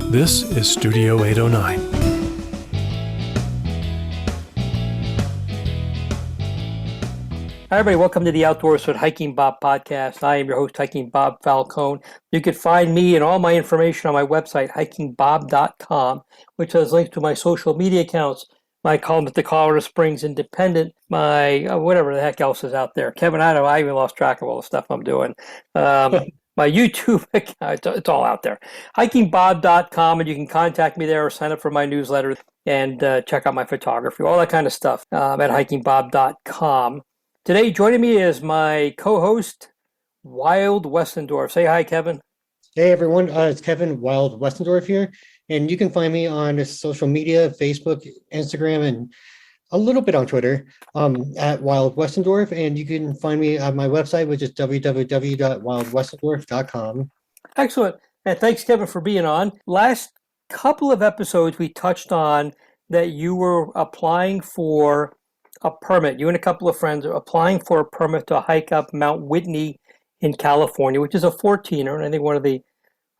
This is Studio 809. Hi, everybody. Welcome to the Outdoors with Hiking Bob podcast. I am your host, Hiking Bob Falcone. You can find me and all my information on my website, hikingbob.com, which has links to my social media accounts, my column at the Colorado Springs Independent, my whatever the heck else is out there. Kevin, I even lost track of all the stuff I'm doing. My YouTube account, it's all out there. Hikingbob.com, and you can contact me there or sign up for my newsletter and check out my photography, all that kind of stuff at hikingbob.com. Today, joining me is my co-host, Wild Westendorf. Say hi, Kevin. Hey, everyone. It's Kevin Wild Westendorf here. And you can find me on social media, Facebook, Instagram, and a little bit on Twitter at Wild Westendorf. And you can find me at my website, which is www.wildwestendorf.com. Excellent. And thanks, Kevin, for being on. Last couple of episodes, we touched on that you were applying for a permit. You and a couple of friends are applying for a permit to hike up Mt Whitney in California, which is a 14er. And I think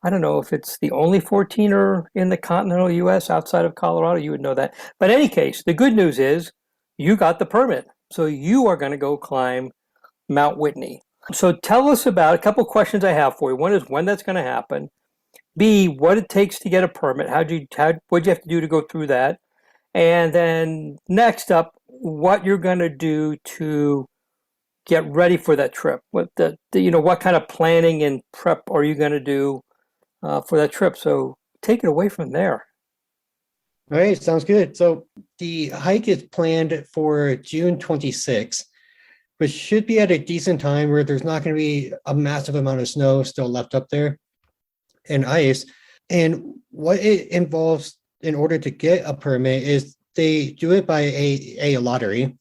I don't know if it's the only 14er in the continental U.S. outside of Colorado. You would know that. But in any case, the good news is you got the permit. So you are going to go climb Mt Whitney. So tell us about a couple of questions I have for you. One is when that's going to happen. B, what it takes to get a permit. What'd you have to do to go through that? And then next up, what you're going to do to get ready for that trip. What kind of planning and prep are you going to do for that trip? So take it away from there. All right, sounds good. So the hike is planned for June 26th, which should be at a decent time where there's not going to be a massive amount of snow still left up there and ice. And what it involves in order to get a permit is they do it by a lottery.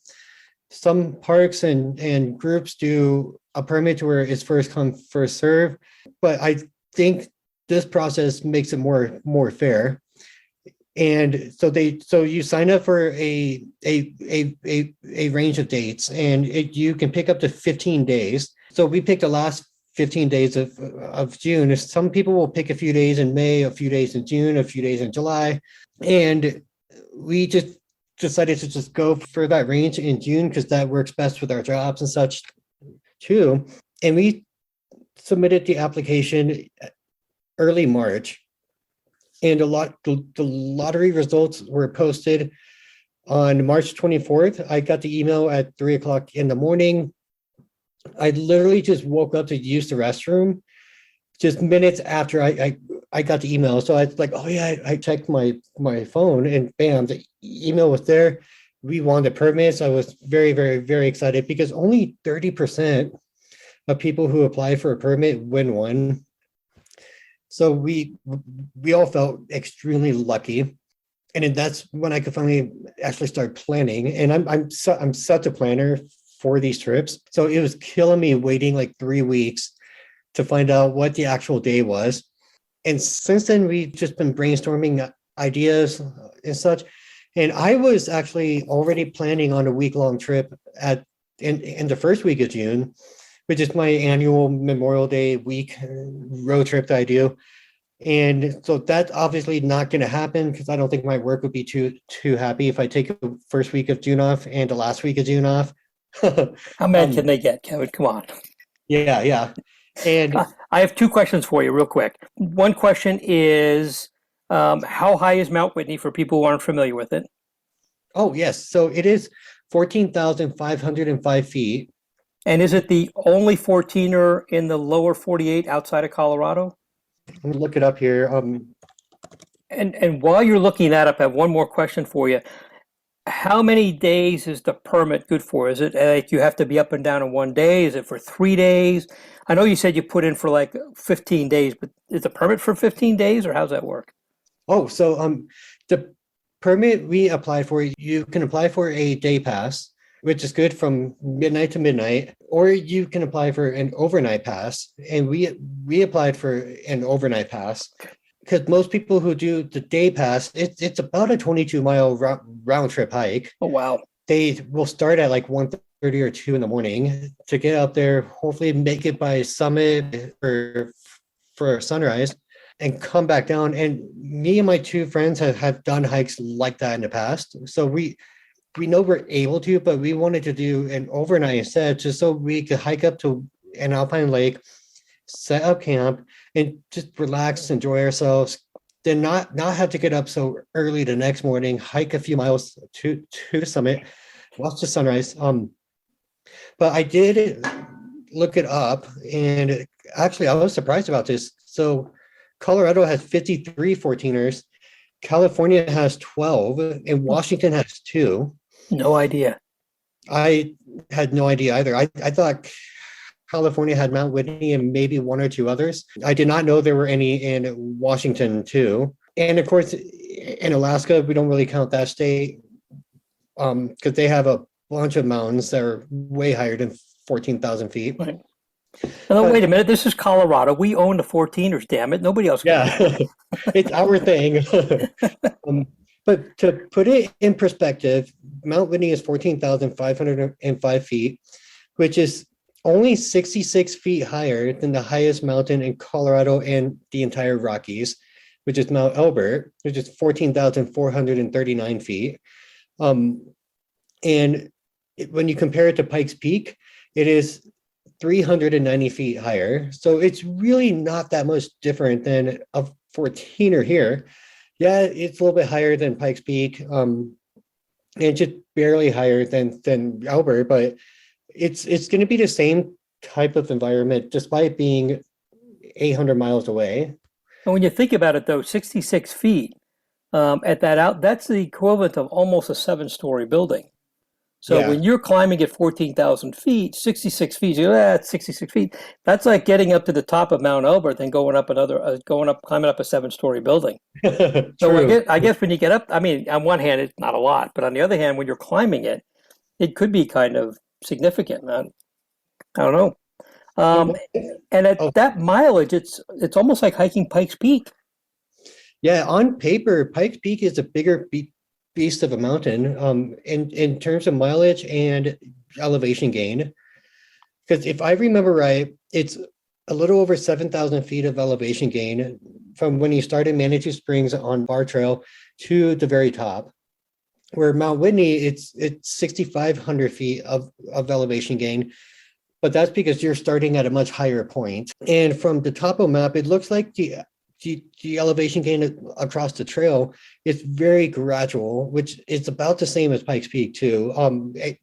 Some parks and groups do a permit to where it's first come, first serve, but I think this process makes it more fair. And so you sign up for a range of dates, and you can pick up to 15 days. So we picked the last 15 days of June. Some people will pick a few days in May, a few days in June, a few days in July. And we just decided to just go for that range in June because that works best with our jobs and such too. And we submitted the application early March. And the lottery results were posted on March 24th. I got the email at 3:00 in the morning. I literally just woke up to use the restroom just minutes after I got the email. So I was like, oh yeah, I checked my phone and bam, the email was there. We won the permits. I was very, very, very excited because only 30% of people who apply for a permit win one. So we all felt extremely lucky. And then that's when I could finally actually start planning. And I'm such a planner for these trips. So it was killing me waiting like 3 weeks to find out what the actual day was. And since then, we've just been brainstorming ideas and such. And I was actually already planning on a week-long trip in the first week of June, which is my annual Memorial Day week road trip that I do. And so that's obviously not going to happen because I don't think my work would be too happy if I take the first week of June off and the last week of June off. How mad can they get, Kevin? Come on. Yeah. And I have two questions for you real quick. One question is, how high is Mount Whitney for people who aren't familiar with it? Oh, yes. So it is 14,505 feet. And is it the only 14er in the lower 48 outside of Colorado? Let me look it up here. And while you're looking that up, I have one more question for you. How many days is the permit good for? Is it like you have to be up and down in one day? Is it for 3 days? I know you said you put in for like 15 days, but is the permit for 15 days or how's that work? Oh, so the permit we applied for, you can apply for a day pass, which is good from midnight to midnight, or you can apply for an overnight pass. And we applied for an overnight pass because most people who do the day pass, it's about a 22-mile round trip hike. Oh, wow. They will start at like 1:30 or 2 in the morning to get out there, hopefully make it by summit or for sunrise. and come back down. And me and my two friends have done hikes like that in the past. So we know we're able to, but we wanted to do an overnight instead, just so we could hike up to an alpine lake, set up camp, and just relax, enjoy ourselves. Then not have to get up so early the next morning, hike a few miles to the summit, watch the sunrise. But I did look it up, and actually I was surprised about this. So Colorado has 53 14ers, California has 12, and Washington has 2. No idea. I had no idea either. I thought California had Mount Whitney and maybe 1 or 2 others. I did not know there were any in Washington too. And of course, in Alaska, we don't really count that state because they have a bunch of mountains that are way higher than 14,000 feet. Right. Now, wait a minute. This is Colorado. We own the 14ers, damn it. Nobody else can. Yeah, it's our thing. But to put it in perspective, Mount Whitney is 14,505 feet, which is only 66 feet higher than the highest mountain in Colorado and the entire Rockies, which is Mount Elbert, which is 14,439 feet. And when you compare it to Pikes Peak, it is 390 feet higher. So it's really not that much different than a 14er here. Yeah, it's a little bit higher than Pikes Peak, and just barely higher than Albert, but it's going to be the same type of environment despite being 800 miles away. And when you think about it, though, 66 feet that's the equivalent of almost a 7-story building. So when you're climbing at 14,000 feet, 66 feet, that's 66 feet. That's like getting up to the top of Mount Elbert and climbing up a 7-story building. So I guess when you get up, I mean, on one hand, it's not a lot, but on the other hand, when you're climbing it, it could be kind of significant. I don't know. And at that mileage, it's almost like hiking Pikes Peak. Yeah, on paper, Pikes Peak is a bigger beast of a mountain in terms of mileage and elevation gain. Because if I remember right, it's a little over 7,000 feet of elevation gain from when you started Manitou Springs on Bar Trail to the very top. Where Mount Whitney, it's 6,500 feet of elevation gain, but that's because you're starting at a much higher point. And from the topo map, it looks like the elevation gain across the trail is very gradual, which is about the same as Pikes Peak too.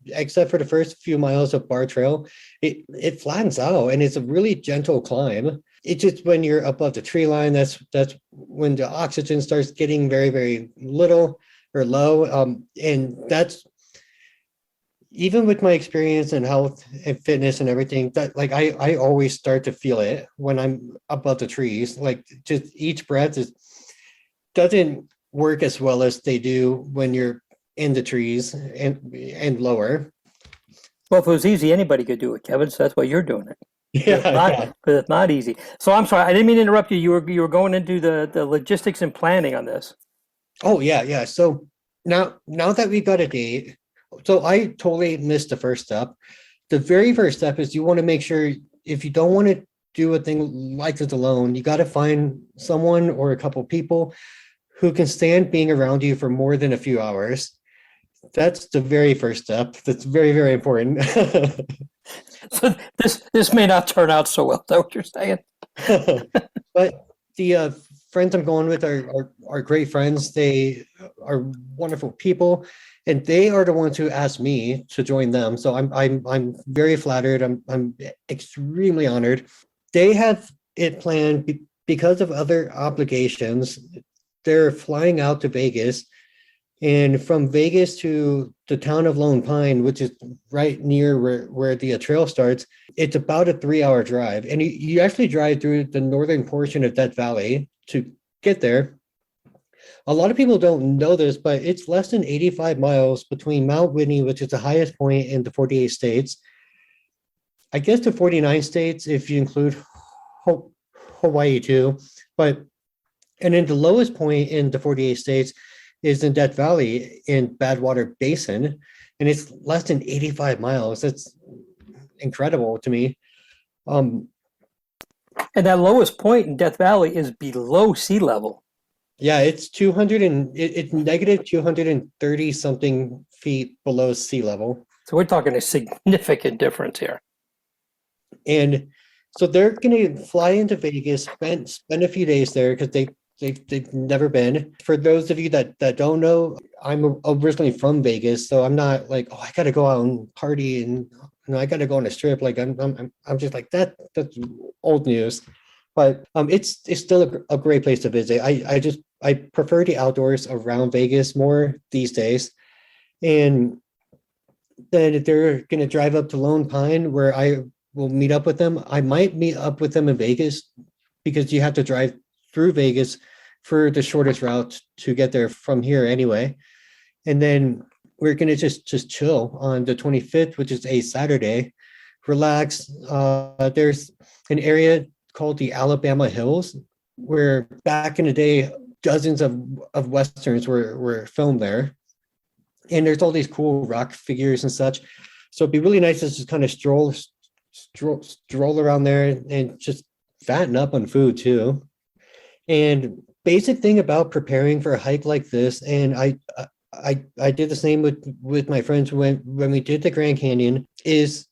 Except for the first few miles of Bar Trail, it flattens out and it's a really gentle climb. It's just when you're above the tree line, that's when the oxygen starts getting very, very little or low. And that's even with my experience in health and fitness and everything, that like I always start to feel it when I'm above the trees. Like just each breath doesn't work as well as they do when you're in the trees and lower. Well, if it was easy, anybody could do it, Kevin. So that's why you're doing it. Yeah, because it's not easy. So I'm sorry, I didn't mean to interrupt you. You were going into the logistics and planning on this. Oh yeah. So now that we got a date. So I totally missed the first step. The very first step is you want to make sure if you don't want to do a thing like this alone, you got to find someone or a couple people who can stand being around you for more than a few hours. That's the very first step. That's very, very important. So this may not turn out so well. Is that what you're saying? But the friends I'm going with are great friends. They are wonderful people. And they are the ones who asked me to join them. So I'm very flattered. I'm extremely honored. They have it planned because of other obligations. They're flying out to Vegas, and from Vegas to the town of Lone Pine, which is right near where the trail starts, it's about a 3-hour drive. And you actually drive through the northern portion of Death Valley to get there. A lot of people don't know this, but it's less than 85 miles between Mount Whitney, which is the highest point in the 48 states. I guess the 49 states, if you include Hawaii too. And then the lowest point in the 48 states is in Death Valley in Badwater Basin, and it's less than 85 miles. That's incredible to me. And that lowest point in Death Valley is below sea level. Yeah, it's 200 and it's negative 230 something feet below sea level. So we're talking a significant difference here. And so they're going to fly into Vegas, spend a few days there because they've never been. For those of you that don't know, I'm originally from Vegas, so I'm not like, oh, I got to go out and party and I got to go on a strip. Like I'm just like that's old news. But it's still a great place to visit. I prefer the outdoors around Vegas more these days. And then they're going to drive up to Lone Pine, where I will meet up with them. I might meet up with them in Vegas because you have to drive through Vegas for the shortest route to get there from here anyway. And then we're going to just chill on the 25th, which is a Saturday, relax. There's an area called the Alabama Hills, where back in the day, dozens of Westerns were filmed there. And there's all these cool rock figures and such. So it'd be really nice to just kind of stroll around there and just fatten up on food too. And basic thing about preparing for a hike like this, and I did the same with my friends when we did the Grand Canyon, is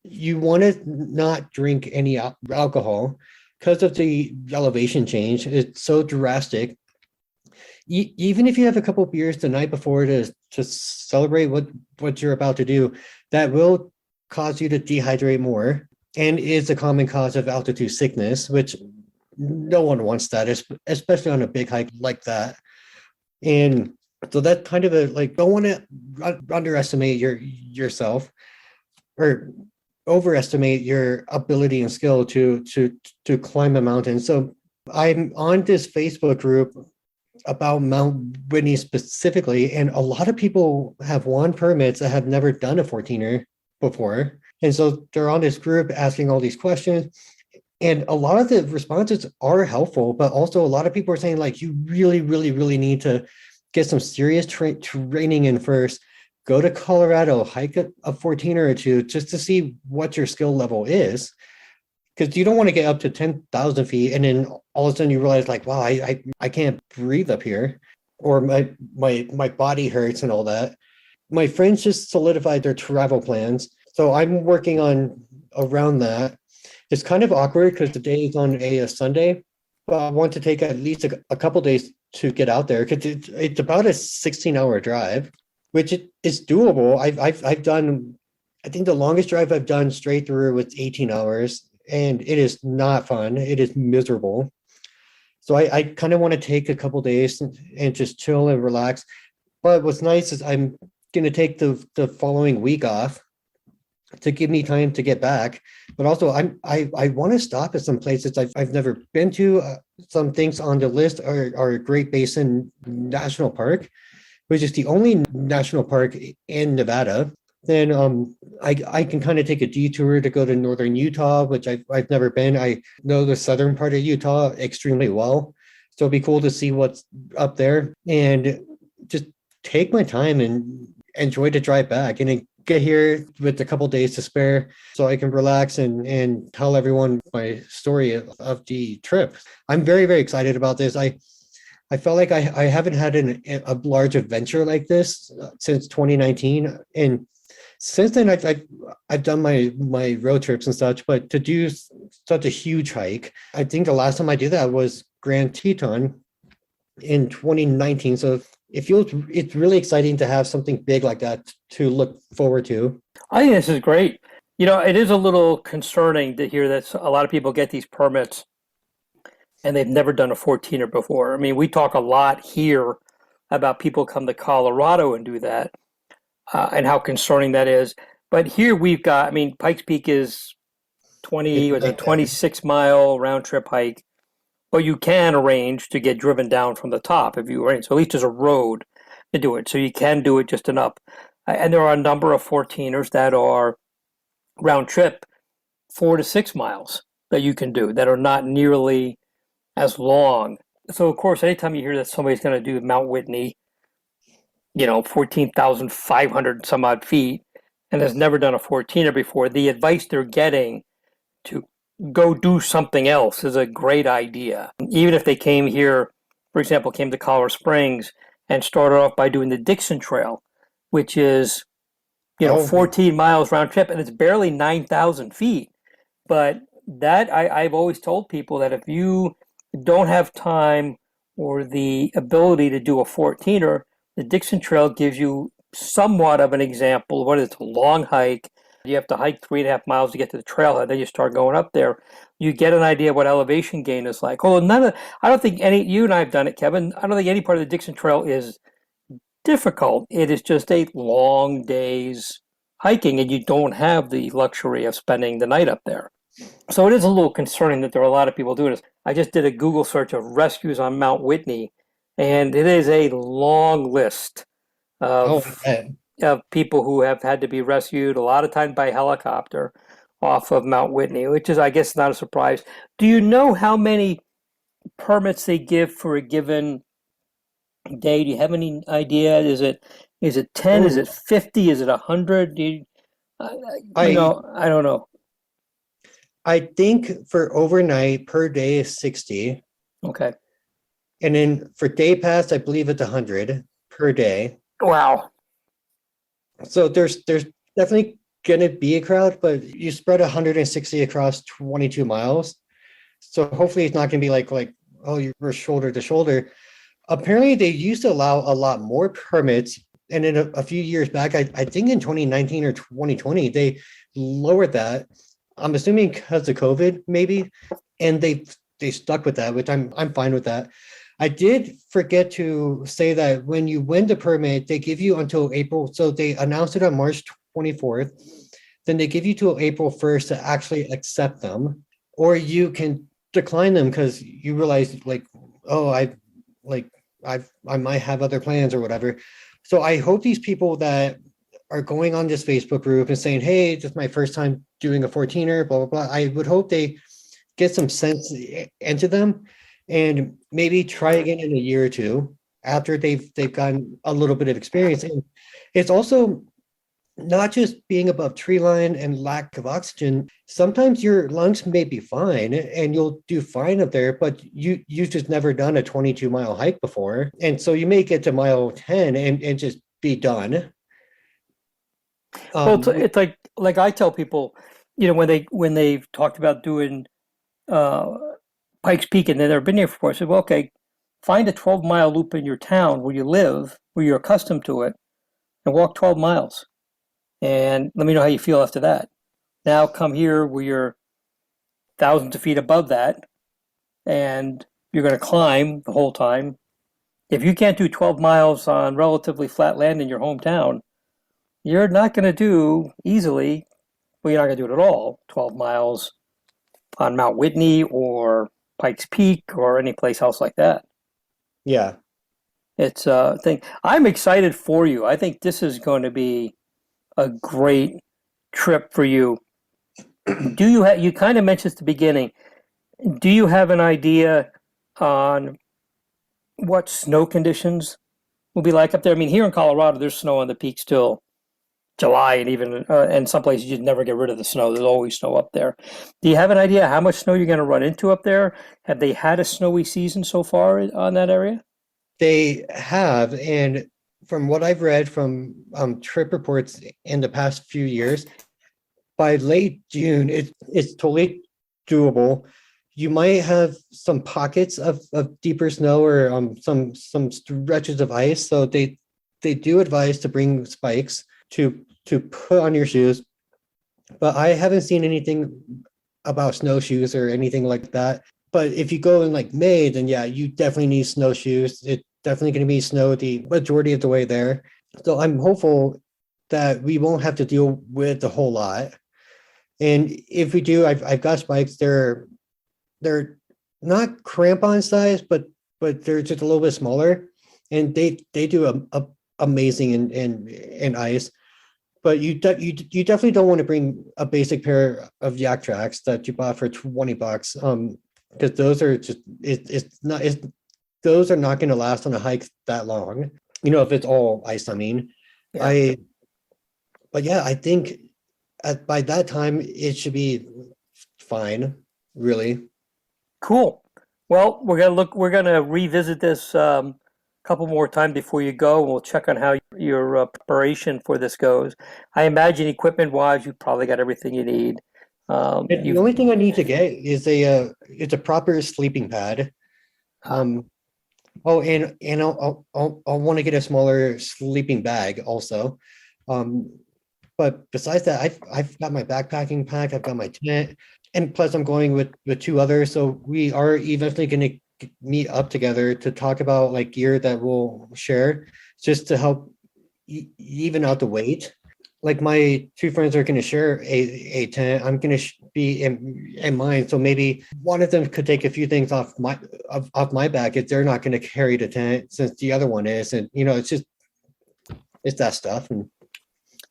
you want to not drink any alcohol because of the elevation change. It's so drastic. Even if you have a couple beers the night before to celebrate what you're about to do, that will cause you to dehydrate more and is a common cause of altitude sickness, which no one wants that, especially on a big hike like that. And so that kind of don't want to underestimate yourself or overestimate your ability and skill to climb a mountain. So I'm on this Facebook group about Mount Whitney specifically, and a lot of people have won permits that have never done a 14er before. And so they're on this group asking all these questions. And a lot of the responses are helpful, but also a lot of people are saying, like, you really, really, really need to get some serious training in first. Go to Colorado, hike a 14er or two just to see what your skill level is. Because you don't want to get up to 10,000 feet and then all of a sudden you realize, like, wow, I can't breathe up here, or my body hurts and all that. My friends just solidified their travel plans, so I'm working on around that. It's kind of awkward because the day is on a Sunday, but I want to take at least a couple days to get out there because it's about a 16-hour drive, which is doable. I've done, I think the longest drive I've done straight through was 18 hours. And it is not fun. It is miserable. So I kind of want to take a couple days and just chill and relax. But what's nice is I'm going to take the following week off to give me time to get back. But also I want to stop at some places I've never been to. Some things on the list are Great Basin National Park, which is the only national park in Nevada. Then I can kind of take a detour to go to northern Utah, which I've never been. I know the southern part of Utah extremely well. So it'd be cool to see what's up there and just take my time and enjoy the drive back and then get here with a couple days to spare so I can relax and tell everyone my story of the trip. I'm very, very excited about this. I felt like I haven't had a large adventure like this since 2019. And since then, I've done my road trips and such, but to do such a huge hike, I think the last time I did that was Grand Teton in 2019. So it's really exciting to have something big like that to look forward to. I think this is great. You know, it is a little concerning to hear that a lot of people get these permits and they've never done a 14er before. I mean, we talk a lot here about people come to Colorado and do that. And how concerning that is. But here we've got, I mean, Pikes Peak is 26-mile round trip hike, but you can arrange to get driven down from the top if you arrange. So at least there's a road to do it. So you can do it just enough. And there are a number of 14ers that are round trip 4 to 6 miles that you can do that are not nearly as long. So of course, anytime you hear that somebody's going to do Mount Whitney, 14,500 some odd feet, and has never done a 14er before, the advice they're getting to go do something else is a great idea. Even if they came here, for example, came to Colorado Springs and started off by doing the Dixon Trail, which is, Oh, 14 miles round trip, and it's barely 9,000 feet. But I've always told people that if you don't have time or the ability to do a 14er, the Dixon Trail gives you somewhat of an example of what it's a long hike. You have to hike 3.5 miles to get to the trailhead. Then you start going up there. You get an idea of what elevation gain is like. Oh, I don't think you and I have done it, Kevin. I don't think any part of the Dixon Trail is difficult. It is just a long day's hiking, and you don't have the luxury of spending the night up there. So it is a little concerning that there are a lot of people doing this. I just did a Google search of rescues on Mount Whitney, and it is a long list oh, of man. of people who have had to be rescued, a lot of times by helicopter off of Mount Whitney, which is, I guess, not a surprise. Do you know how many permits they give for a given day? Do you have any idea? Is it 10? Is Oh, it 50? Is it 100? I I don't know. I think for overnight per day is 60. Okay. And then for day pass, I believe it's 100 per day. Wow. So there's definitely gonna be a crowd, but you spread 160 across 22 miles. So hopefully it's not gonna be like, oh, you're shoulder to shoulder. Apparently they used to allow a lot more permits. And then a few years back, I think in 2019 or 2020, they lowered that. I'm assuming because of COVID, maybe. And they stuck with that, which I'm fine with that. I did forget to say that when you win the permit, they give you until April. So they announced it on March 24th. Then they give you till April 1st to actually accept them, or you can decline them because you realize oh, I might have other plans or whatever. So I hope these people that are going on this Facebook group and saying, hey, this is my first time doing a 14er, blah, blah, blah. I would hope they get some sense into them and maybe try again in a year or two after they've gotten a little bit of experience. And it's also not just being above tree line and lack of oxygen. Sometimes your lungs may be fine and you'll do fine up there, but you've just never done a 22-mile hike before. And so you may get to mile 10 and just be done. Well, it's like I tell people, when they've talked about doing uh, Pikes Peak and they've never been there before, I said, well, okay, find a 12-mile loop in your town where you live, where you're accustomed to it, and walk 12 miles. And let me know how you feel after that. Now come here where you're thousands of feet above that, and you're going to climb the whole time. If you can't do 12 miles on relatively flat land in your hometown, you're not going to do easily, well, you're not going to do it at all, 12 miles on Mount Whitney or Pikes Peak or any place else like that. Yeah. It's a thing. I'm excited for you. I think this is going to be a great trip for you. You kind of mentioned at the beginning, do you have an idea on what snow conditions will be like up there? I mean, here in Colorado, there's snow on the peaks till July, and even and some places you'd never get rid of the snow. There's always snow up there. Do you have an idea how much snow you're going to run into up there? Have they had a snowy season so far on that area? They have, and from what I've read from trip reports in the past few years, by late June, it's totally doable. You might have some pockets of deeper snow or some stretches of ice. So they do advise to bring spikes to put on your shoes. But I haven't seen anything about snowshoes or anything like that. But if you go in like May, then yeah, you definitely need snowshoes. It's definitely going to be snow the majority of the way there. So I'm hopeful that we won't have to deal with a whole lot. And if we do, I've got spikes. They're not crampon size, but they're just a little bit smaller, and they do a amazing in ice. But you definitely don't want to bring a basic pair of yak tracks that you bought for $20, because those are just those are not going to last on a hike that long. If it's all ice, I mean. Yeah. But yeah, I think by that time it should be fine. really. Cool. Well, we're gonna revisit this couple more times before you go, and we'll check on how your preparation for this goes. I imagine equipment-wise, you've probably got everything you need. And the You've only thing I need to get is it's a proper sleeping pad. Um, oh, and I'll want to get a smaller sleeping bag also. Um, but besides that, I've got my backpacking pack, I've got my tent, and plus I'm going with two others. So we are eventually going to meet up together to talk about like gear that we'll share, just to help even out the weight. Like my two friends are going to share a tent. I'm going to be in mine. So maybe one of them could take a few things off my back if they're not going to carry the tent, since the other one is. And it's that stuff. And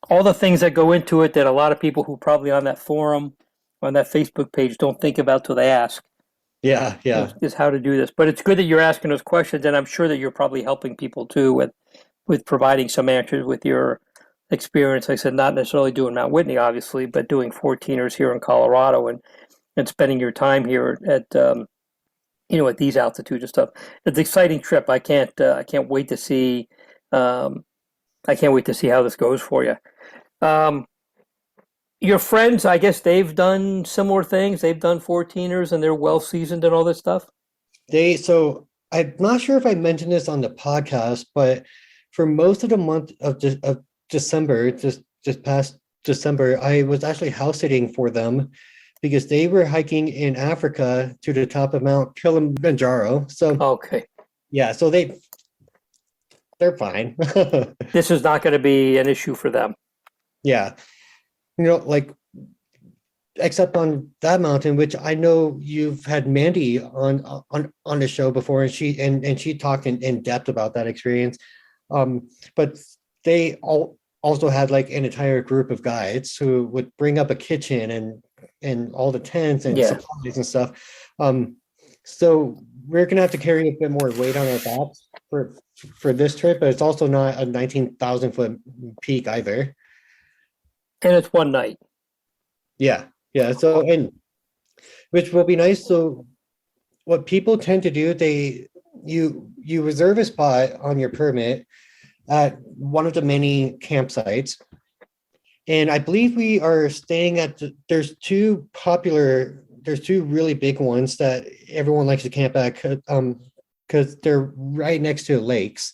all the things that go into it that a lot of people who probably on that forum, on that Facebook page, don't think about till they ask. yeah, Is how to do this. But it's good that you're asking those questions, and I'm sure that you're probably helping people too with providing some answers with your experience. Like I said, not necessarily doing Mount Whitney, obviously, but doing 14ers here in Colorado and spending your time here at at these altitudes and stuff. It's an exciting trip. I can't wait to see I can't wait to see how this goes for you. Your friends, I guess they've done similar things. They've done 14ers and they're well seasoned and all this stuff. so I'm not sure if I mentioned this on the podcast, but for most of the month of December, just past December, I was actually house sitting for them because they were hiking in Africa to the top of Mount Kilimanjaro. So Okay. yeah, so they're fine. This is not going to be an issue for them. Yeah. Like except on that mountain, which I know you've had Mandy on the show before, and she talked in depth about that experience. But they also had like an entire group of guides who would bring up a kitchen and all the tents and supplies and stuff. So we're gonna have to carry a bit more weight on our backs for this trip, but it's also not a 19,000 foot peak either. And it's one night. Yeah. So, and which will be nice. So what people tend to do, you reserve a spot on your permit at one of the many campsites. And I believe we are staying at there's two really big ones that everyone likes to camp at because they're right next to lakes.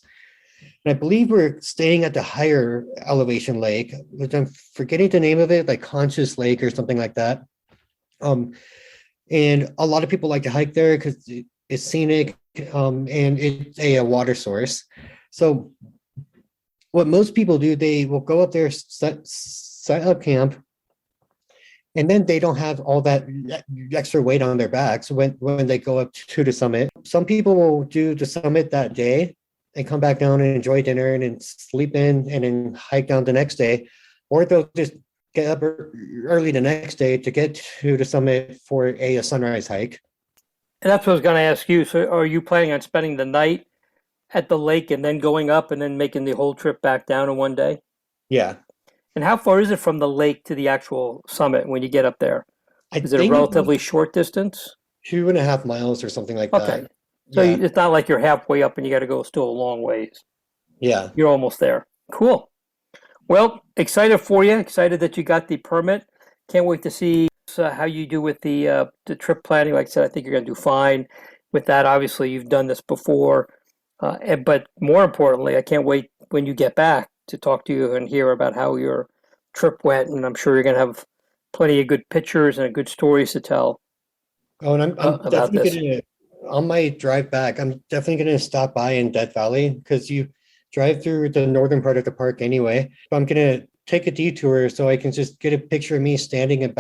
And I believe we're staying at the higher elevation lake, which I'm forgetting the name of it, like Conscious Lake or something like that. And a lot of people like to hike there because it's scenic and it's a water source. So what most people do, they will go up there, set up camp, and then they don't have all that extra weight on their backs when they go up to the summit. Some people will do the summit that day and come back down and enjoy dinner and then sleep in and then hike down the next day. Or they'll just get up early the next day to get to the summit for a sunrise hike. And that's what I was going to ask you. So are you planning on spending the night at the lake and then going up and then making the whole trip back down in one day? Yeah. And how far is it from the lake to the actual summit when you get up there? Is it a think relatively short distance? 2.5 miles or something like that. Okay. So Yeah. it's not like you're halfway up and you got to go still a long ways. Yeah. You're almost there. Cool. Well, excited for you. Excited that you got the permit. Can't wait to see how you do with the trip planning. Like I said, I think you're going to do fine with that. Obviously, you've done this before. But more importantly, I can't wait when you get back to talk to you and hear about how your trip went. And I'm sure you're going to have plenty of good pictures and good stories to tell. Oh, and I'm about definitely this. going to, on my drive back, I'm definitely going to stop by in Death Valley because you drive through the northern part of the park anyway. I'm going to take a detour so I can just get a picture of me standing at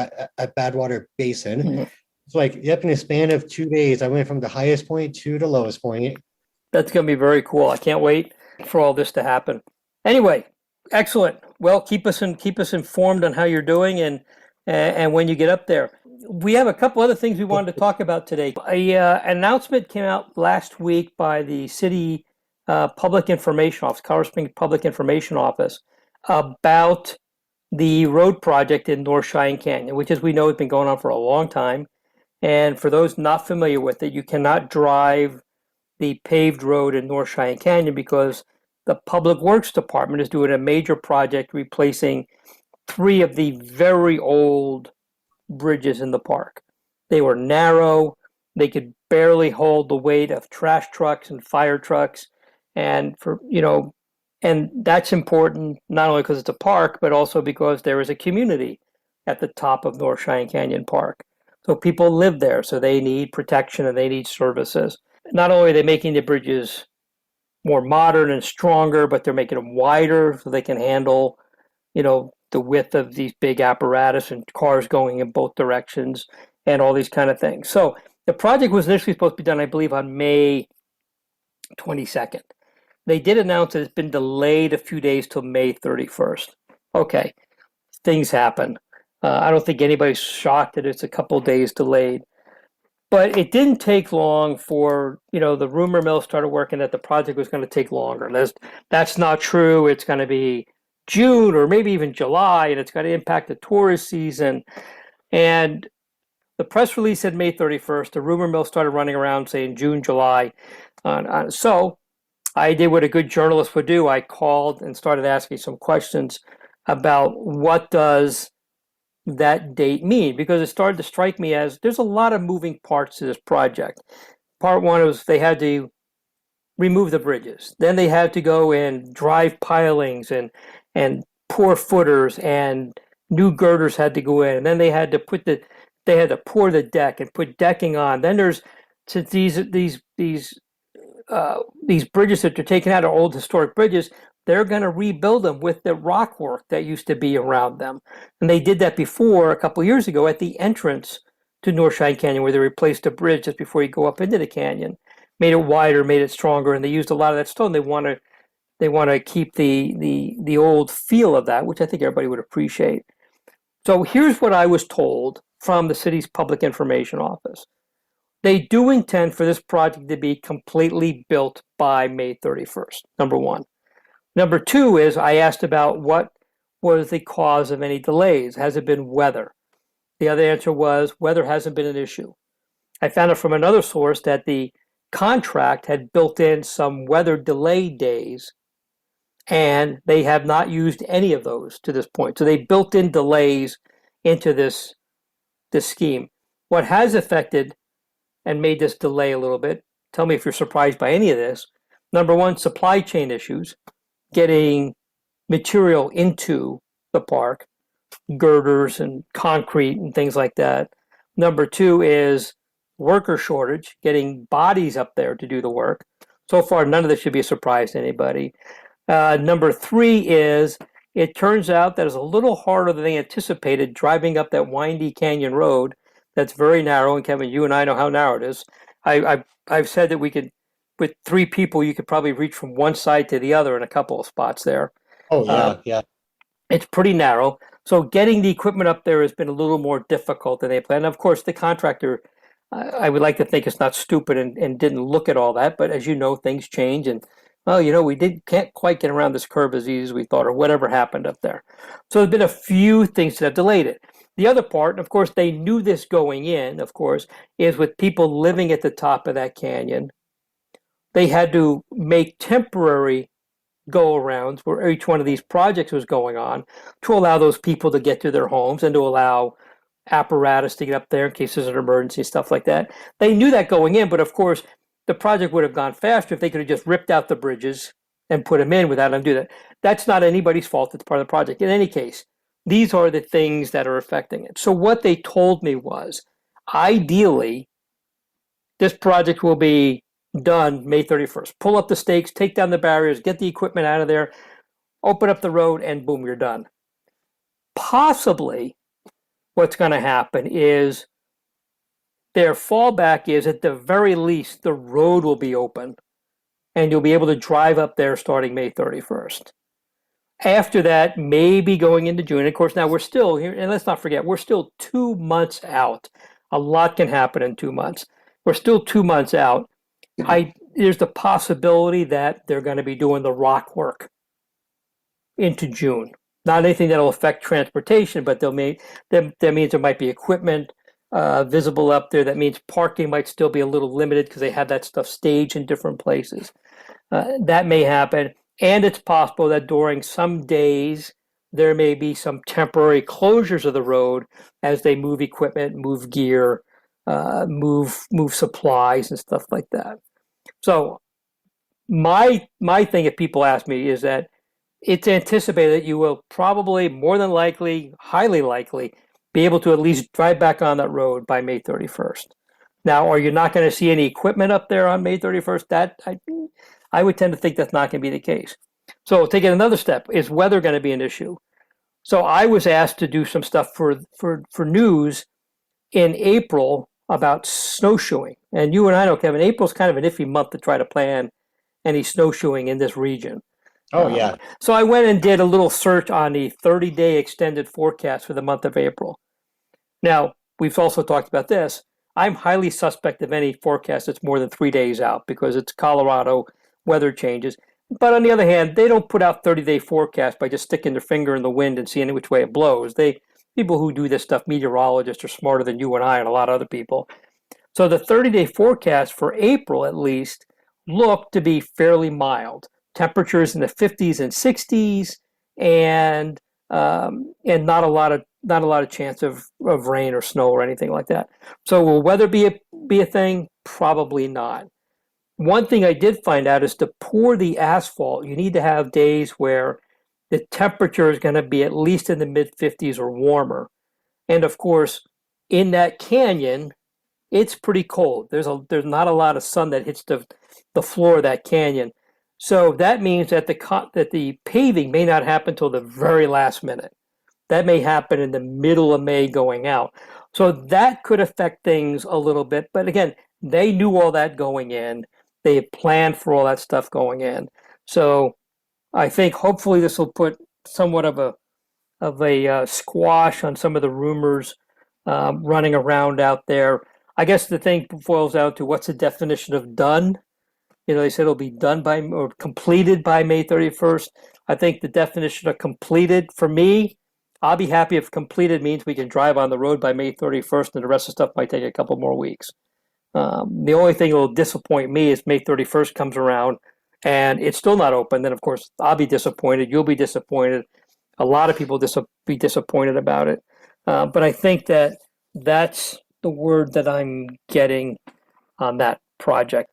Badwater Basin. Mm-hmm. It's like, yep, in a span of 2 days, I went from the highest point to the lowest point. That's going to be very cool. I can't wait for all this to happen. Anyway, excellent. Well, keep us informed on how you're doing and when you get up there. We have a couple other things we wanted to talk about today. An announcement came out last week by the city public information office, Colorado Springs Public Information Office, about the road project in North Cheyenne Canyon, which, as we know, has been going on for a long time. And for those not familiar with it, you cannot drive the paved road in North Cheyenne Canyon because the Public Works Department is doing a major project replacing 3 of the very old bridges in the park. They were narrow. They could barely hold the weight of trash trucks and fire trucks. And and that's important not only because it's a park, but also because there is a community at the top of North Cheyenne Canyon Park. So people live there, so they need protection and they need services. Not only are they making the bridges more modern and stronger, but they're making them wider so they can handle, the width of these big apparatus and cars going in both directions and all these kind of things. So the project was initially supposed to be done, I believe, on May 22nd. They did announce that it's been delayed a few days till May 31st. Okay, things happen. I don't think anybody's shocked that it's a couple days delayed. But it didn't take long for, the rumor mill started working that the project was going to take longer. That's not true. It's going to be June or maybe even July, and it's going to impact the tourist season. And the press release said May 31st. The rumor mill started running around saying June, July. So I did what a good journalist would do. I called and started asking some questions about what does that date mean, because it started to strike me as there's a lot of moving parts to this project. Part one was they had to remove the bridges. Then they had to go and drive pilings and pour footers, and new girders had to go in. And then they had to pour the deck and put decking on. Then there's these bridges that they're taking out are old historic bridges. They're going to rebuild them with the rock work that used to be around them. And they did that before, a couple of years ago, at the entrance to North Cheyenne Canyon, where they replaced a bridge just before you go up into the canyon, made it wider, made it stronger, and they used a lot of that stone. They want to keep the old feel of that, which I think everybody would appreciate. So here's what I was told from the city's public information office. They do intend for this project to be completely built by May 31st, number one. Number two is I asked about what was the cause of any delays. Has it been weather? The other answer was weather hasn't been an issue. I found out from another source that the contract had built in some weather delay days, and they have not used any of those to this point. So they built in delays into this scheme. What has affected and made this delay a little bit, tell me if you're surprised by any of this. Number one, supply chain issues. Getting material into the park, girders and concrete and things like that. Number two is worker shortage, getting bodies up there to do the work. So far, none of this should be a surprise to anybody. Number three is it turns out that it's a little harder than they anticipated driving up that windy canyon road that's very narrow. And Kevin, you and I know how narrow it is. I've said that we could, with 3 people, you could probably reach from one side to the other in a couple of spots there. Oh, yeah, yeah. It's pretty narrow. So getting the equipment up there has been a little more difficult than they planned. Of course, the contractor, I would like to think, is not stupid and didn't look at all that. But as you know, things change. And, we can't quite get around this curve as easy as we thought, or whatever happened up there. So there's been a few things that have delayed it. The other part, and of course, they knew this going in, of course, is with people living at the top of that canyon. They had to make temporary go-arounds where each one of these projects was going on to allow those people to get to their homes and to allow apparatus to get up there in case there's an emergency, stuff like that. They knew that going in, but of course, the project would have gone faster if they could have just ripped out the bridges and put them in without them doing that. That's not anybody's fault. It's part of the project. In any case, these are the things that are affecting it. So what they told me was, ideally, this project will be done May 31st. Pull up the stakes, take down the barriers, get the equipment out of there, open up the road, and boom, you're done. Possibly what's going to happen is their fallback is, at the very least, the road will be open and you'll be able to drive up there starting May 31st. After that, maybe going into June. Of course, now we're still here, and let's not forget, we're still 2 months out. A lot can happen in 2 months. We're still 2 months out. There's the possibility that they're going to be doing the rock work into June. Not anything that will affect transportation, but that means there might be equipment visible up there. That means parking might still be a little limited because they have that stuff staged in different places. That may happen. And it's possible that during some days, there may be some temporary closures of the road as they move equipment, move gear, move supplies and stuff like that. So my thing, if people ask me, is that it's anticipated that you will probably, more than likely, highly likely, be able to at least drive back on that road by May 31st. Now, are you not going to see any equipment up there on May 31st? That I would tend to think that's not going to be the case. So taking another step, is weather going to be an issue? So I was asked to do some stuff for news in April about snowshoeing. And you and I know, Kevin, April's kind of an iffy month to try to plan any snowshoeing in this region. Oh, yeah. So I went and did a little search on the 30-day extended forecast for the month of April. Now, we've also talked about this. I'm highly suspect of any forecast that's more than 3 days out because it's Colorado, weather changes. But on the other hand, they don't put out 30-day forecasts by just sticking their finger in the wind and seeing which way it blows. People who do this stuff, meteorologists, are smarter than you and I and a lot of other people. So the 30-day forecast for April, at least, looked to be fairly mild. Temperatures in the 50s and 60s, and not a lot of chance of rain or snow or anything like that. So will weather be a thing? Probably not. One thing I did find out is to pour the asphalt, you need to have days where the temperature is going to be at least in the mid 50s or warmer. And of course, in that canyon, it's pretty cold. There's not a lot of sun that hits the floor of that canyon. So that means that the paving may not happen until the very last minute. That may happen in the middle of May going out. So that could affect things a little bit. But again, they knew all that going in. They had planned for all that stuff going in. So I think hopefully this will put somewhat of a squash on some of the rumors running around out there. I guess the thing boils down to what's the definition of done? They said it'll be done by or completed by May 31st. I think the definition of completed, for me, I'll be happy if completed means we can drive on the road by May 31st and the rest of the stuff might take a couple more weeks. The only thing that will disappoint me is May 31st comes around and it's still not open. Then, of course, I'll be disappointed. You'll be disappointed. A lot of people be disappointed about it. But I think that's the word that I'm getting on that project.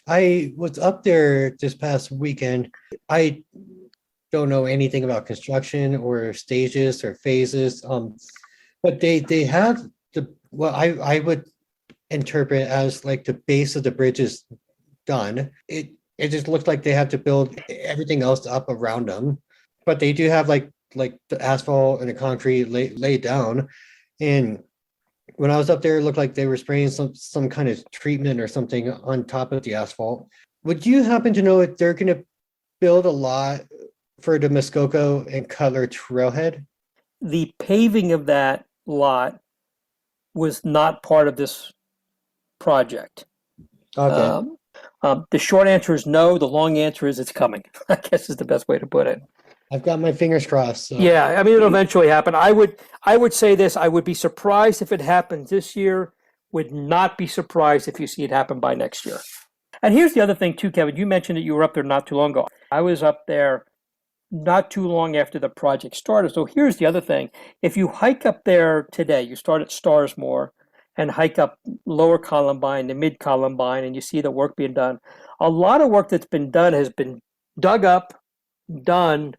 I was up there this past weekend. I don't know anything about construction or stages or phases, but they have I would interpret as like the base of the bridge is done. It just looks like they have to build everything else up around them, but they do have like the asphalt and the concrete laid down. And when I was up there, it looked like they were spraying some kind of treatment or something on top of the asphalt. Would you happen to know if they're going to build a lot for the Muskoka and Cutler trailhead? The paving of that lot was not part of this project. Okay. The short answer is no. The long answer is it's coming, I guess is the best way to put it. I've got my fingers crossed. So. Yeah, I mean, it'll eventually happen. I would say this. I would be surprised if it happens this year. Would not be surprised if you see it happen by next year. And here's the other thing too, Kevin. You mentioned that you were up there not too long ago. I was up there not too long after the project started. So here's the other thing. If you hike up there today, you start at Starsmore and hike up Lower Columbine to Mid Columbine, and you see the work being done. A lot of work that's been done has been dug up, done,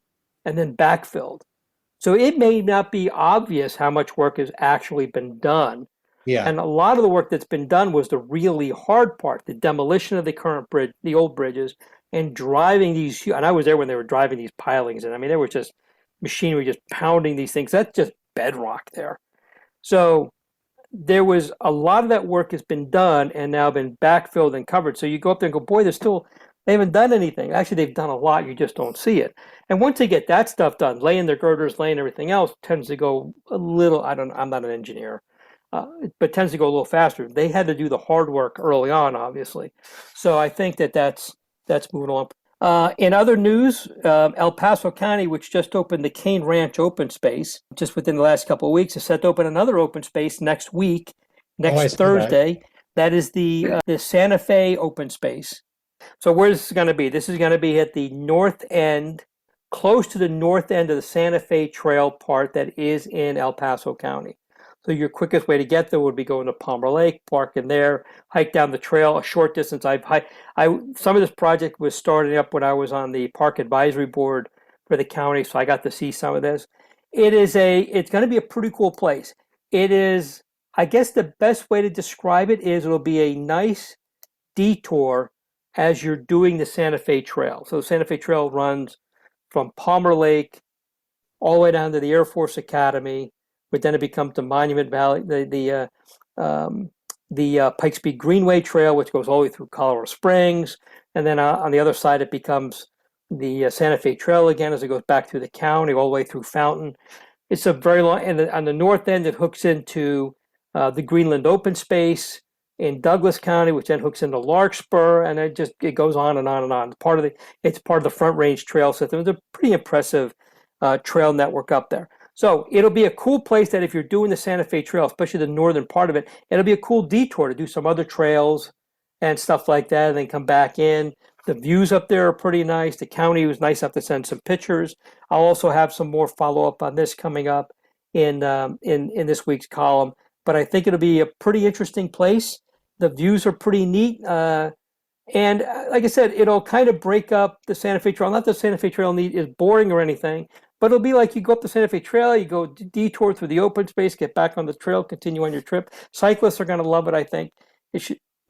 and then backfilled. So it may not be obvious how much work has actually been done. Yeah. And a lot of the work that's been done was the really hard part, the demolition of the current bridge, the old bridges, and driving these, and I was there when they were driving these pilings, and I mean, there was just machinery just pounding these things. That's just bedrock there. So there was a lot of that work has been done and now been backfilled and covered. So you go up there and go, boy, they haven't done anything. Actually, they've done a lot. You just don't see it. And once they get that stuff done, laying their girders, laying everything else, tends to go a little, I'm not an engineer, but tends to go a little faster. They had to do the hard work early on, obviously. So I think that's moving along. In other news, El Paso County, which just opened the Cane Ranch open space, just within the last couple of weeks, is set to open another open space next week I next saw that. Thursday. That is the Santa Fe open space. So where is this going to be? This is going to be at the north end, close to the north end of the Santa Fe Trail part that is in El Paso County. So your quickest way to get there would be going to Palmer Lake, park in there, hike down the trail a short distance. Some of this project was starting up when I was on the park advisory board for the county, so I got to see some of this. It's going to be a pretty cool place. It is, I guess the best way to describe it is it'll be a nice detour as you're doing the Santa Fe Trail. So the Santa Fe Trail runs from Palmer Lake all the way down to the Air Force Academy, but then it becomes the Monument Valley, the Pikes Peak Greenway Trail, which goes all the way through Colorado Springs, and then on the other side it becomes the Santa Fe Trail again as it goes back through the county all the way through Fountain. It's a very long, and on the north end it hooks into the Greenland Open Space in Douglas County, which then hooks into Larkspur, and it goes on and on and on. It's part of the Front Range Trail system. It's a pretty impressive trail network up there. So it'll be a cool place that if you're doing the Santa Fe Trail, especially the northern part of it, it'll be a cool detour to do some other trails and stuff like that, and then come back in. The views up there are pretty nice. The county was nice enough to send some pictures. I'll also have some more follow-up on this coming up in this week's column. But I think it'll be a pretty interesting place. The views are pretty neat. And like I said, it'll kind of break up the Santa Fe Trail. Not that the Santa Fe Trail is boring or anything, but it'll be like you go up the Santa Fe Trail, you go detour through the open space, get back on the trail, continue on your trip. Cyclists are going to love it, I think. It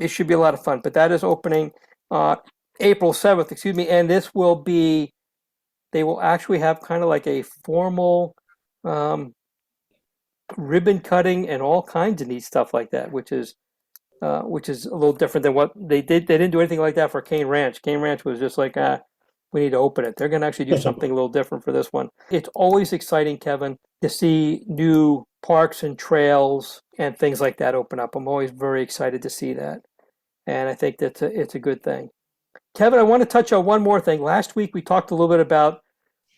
should be a lot of fun. But that is opening April 7th, and this will be, they will actually have kind of like a formal ribbon cutting and all kinds of neat stuff like that, which is a little different than what they did. They didn't do anything like that for Cane Ranch. Cane Ranch was just like, we need to open it. They're going to actually do something a little different for this one. It's always exciting, Kevin, to see new parks and trails and things like that open up. I'm always very excited to see that. And I think that it's a good thing. Kevin, I want to touch on one more thing. Last week, we talked a little bit about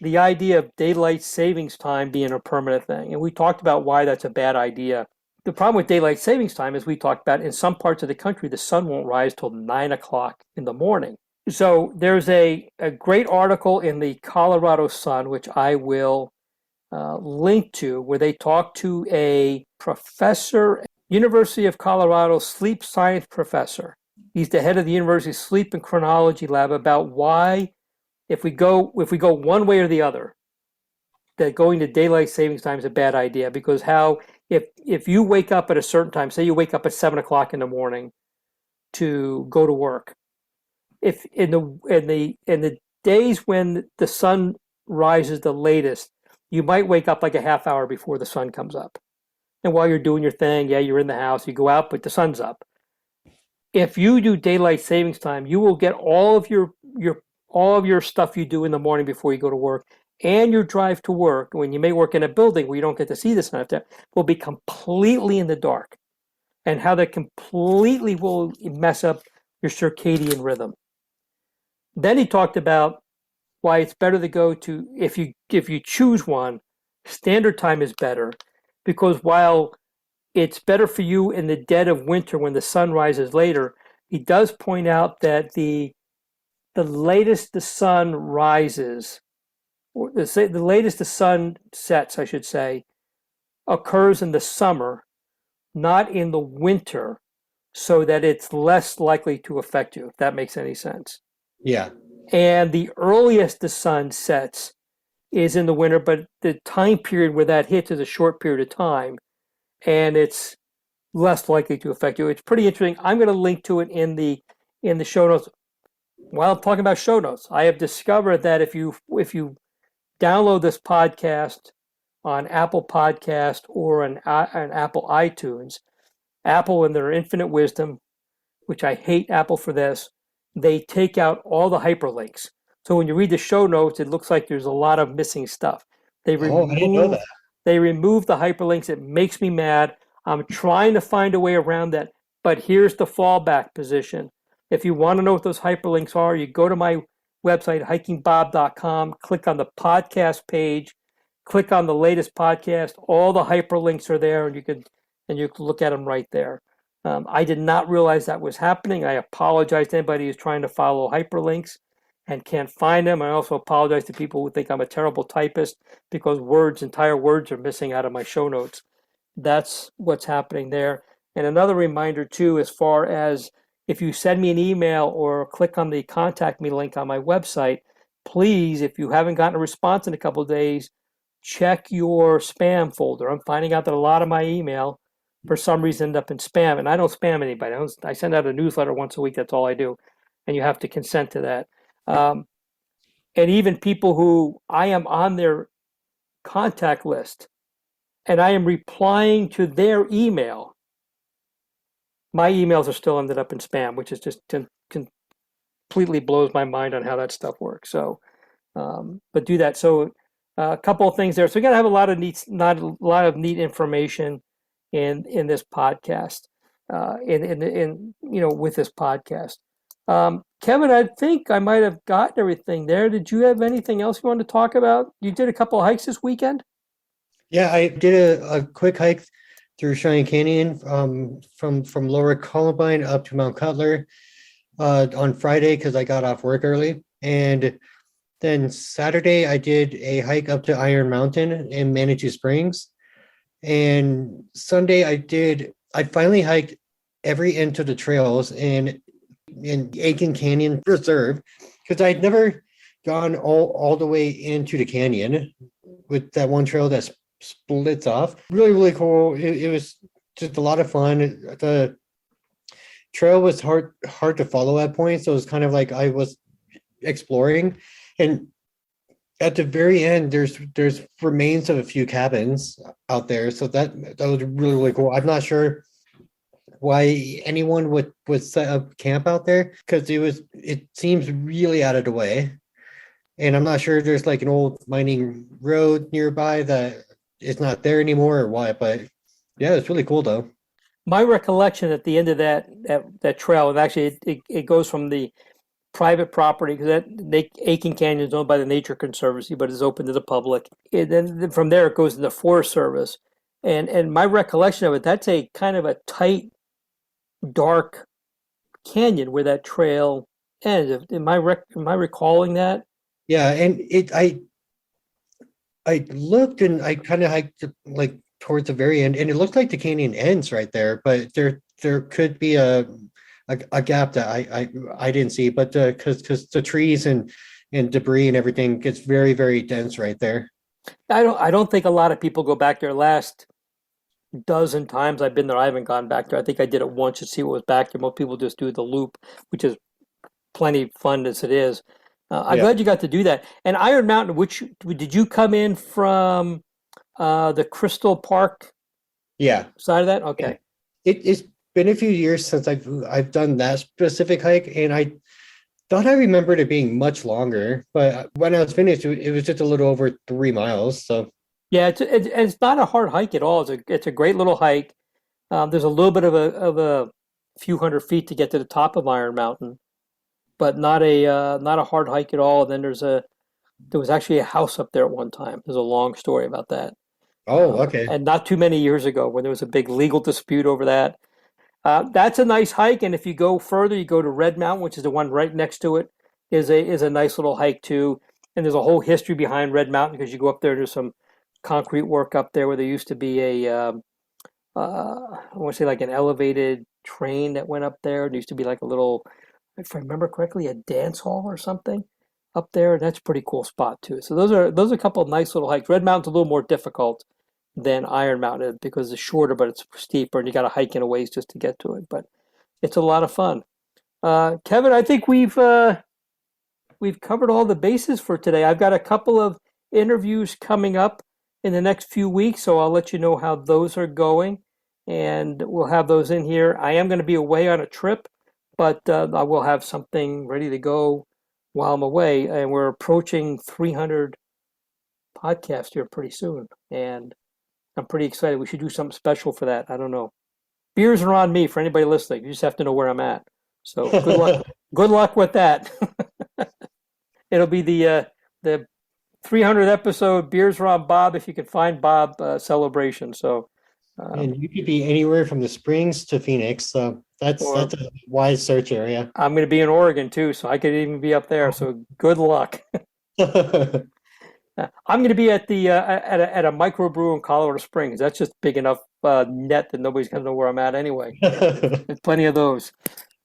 the idea of daylight savings time being a permanent thing. And we talked about why that's a bad idea. The problem with daylight savings time, as we talked about, in some parts of the country, the sun won't rise till 9 o'clock in the morning. So there's a great article in the Colorado Sun, which I will link to, where they talk to a professor, University of Colorado sleep science professor. He's the head of the university's sleep and chronology lab, about why, if we go one way or the other, that going to daylight savings time is a bad idea. Because if you wake up at a certain time, say you wake up at 7 o'clock in the morning to go to work, if in the days when the sun rises the latest, you might wake up like a half hour before the sun comes up. And while you're doing your thing, you're in the house, you go out, but the sun's up. If you do daylight savings time, you will get all of your stuff you do in the morning before you go to work, and your drive to work, when you may work in a building where you don't get to see the sun after, will be completely in the dark. And how that completely will mess up your circadian rhythm. Then he talked about why it's better to go to, if you choose one, standard time is better, because while it's better for you in the dead of winter when the sun rises later, he does point out that the latest the sun rises, or the latest the sun sets, I should say, occurs in the summer, not in the winter, so that it's less likely to affect you, if that makes any sense. Yeah. And the earliest the sun sets is in the winter, but the time period where that hits is a short period of time, and it's less likely to affect you. It's pretty interesting. I'm going to link to it in the show notes. While I'm talking about show notes, I have discovered that if you download this podcast on Apple Podcast or an Apple iTunes, Apple, in their infinite wisdom, which I hate Apple for this, they take out all the hyperlinks. So when you read the show notes, it looks like there's a lot of missing stuff. I didn't know that. They remove the hyperlinks. It makes me mad. I'm trying to find a way around that, but here's the fallback position. If you want to know what those hyperlinks are, you go to my website, hikingbob.com, click on the podcast page, click on the latest podcast. All the hyperlinks are there, and you can and you can look at them right there. I did not realize that was happening. I apologize to anybody who's trying to follow hyperlinks and can't find them. I also apologize to people who think I'm a terrible typist because entire words are missing out of my show notes. That's what's happening there. And another reminder too, as far as if you send me an email or click on the contact me link on my website, please, if you haven't gotten a response in a couple of days, check your spam folder. I'm finding out that a lot of my email for some reason end up in spam, and I don't spam anybody. I send out a newsletter once a week. That's all I do, and you have to consent to that. And even people who I am on their contact list and I am replying to their email, my emails are still ended up in spam, which is just completely blows my mind on how that stuff works. So, but do that. So, a couple of things there. So, you got to have a lot of neat information in this podcast, with this podcast. Kevin, I think I might have gotten everything there. Did you have anything else you wanted to talk about? You did a couple of hikes this weekend? Yeah, I did a quick hike through Cheyenne Canyon from Lower Columbine up to Mount Cutler on Friday because I got off work early. And then Saturday, I did a hike up to Iron Mountain in Manitou Springs. And Sunday, I finally hiked every inch of the trails in Aiken Canyon Reserve because I'd never gone all the way into the canyon with that one trail that splits off. Really, really cool. It was just a lot of fun. The trail was hard to follow at points, so it was kind of like I was exploring. And at the very end, there's remains of a few cabins out there, so that was really, really cool. I'm not sure why anyone would set up camp out there because it seems really out of the way, and I'm not sure there's like an old mining road nearby that is not there anymore or why. But yeah, it's really cool though. My recollection at the end of that trail, and actually it goes from the private property because Aiken Canyon is owned by the Nature Conservancy, but is open to the public. And then from there it goes to the Forest Service, and my recollection of it, that's a kind of a tight, dark canyon where that trail ends. Am I recalling that? Yeah, and I looked and I kind of hiked like towards the very end, and it looked like the canyon ends right there, but there could be a gap that I didn't see, but because the trees and debris and everything gets very, very dense right there. I don't think a lot of people go back there. Last dozen times I've been there, I haven't gone back there. I think I did it once to see what was back there. Most people just do the loop, which is plenty fun as it is. I'm glad you got to do that. And Iron Mountain, which did you come in from the Crystal Park? Yeah, side of that. Okay. It's been a few years since I've done that specific hike, and I thought I remembered it being much longer. But when I was finished, it was just a little over 3 miles. So yeah, it's not a hard hike at all. It's a great little hike. There's a little bit of a few hundred feet to get to the top of Iron Mountain, but not a hard hike at all. And then there was actually a house up there at one time. There's a long story about that. Oh, okay. And not too many years ago when there was a big legal dispute over that. That's a nice hike, and if you go further, you go to Red Mountain, which is the one right next to it, is a nice little hike too. And there's a whole history behind Red Mountain because you go up there. There's some concrete work up there where there used to be I want to say like an elevated train that went up there. There used to be like a little, if I remember correctly, a dance hall or something up there. And that's a pretty cool spot too. So those are a couple of nice little hikes. Red Mountain's a little more difficult than Iron Mountain because it's shorter, but it's steeper, and you got to hike in a ways just to get to it. But it's a lot of fun. Kevin, I think we've covered all the bases for today. I've got a couple of interviews coming up in the next few weeks, so I'll let you know how those are going, and we'll have those in here. I am going to be away on a trip, but I will have something ready to go while I'm away, and we're approaching 300 podcasts here pretty soon, and I'm pretty excited. We should do something special for that. I don't know. Beers are on me for anybody listening. You just have to know where I'm at. So good luck. Good luck with that. It'll be the 300th episode Beers are on Bob, if you can find Bob, celebration. So And you could be anywhere from the Springs to Phoenix, so that's a wide search area. I'm going to be in Oregon too, so I could even be up there. So good luck. I'm going to be at the at a microbrew in Colorado Springs. That's just big enough net that nobody's going to know where I'm at anyway. There's plenty of those.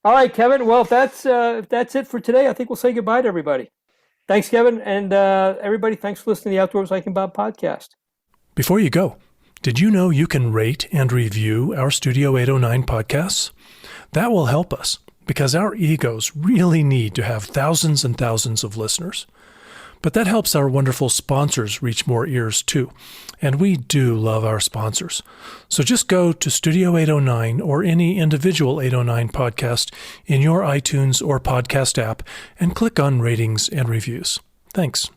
All right, Kevin. Well, if that's it for today, I think we'll say goodbye to everybody. Thanks, Kevin, and everybody. Thanks for listening to the Outdoors Hiking Bob podcast. Before you go, did you know you can rate and review our Studio 809 podcasts? That will help us because our egos really need to have thousands and thousands of listeners. But that helps our wonderful sponsors reach more ears too. And we do love our sponsors. So just go to Studio 809 or any individual 809 podcast in your iTunes or podcast app and click on ratings and reviews. Thanks.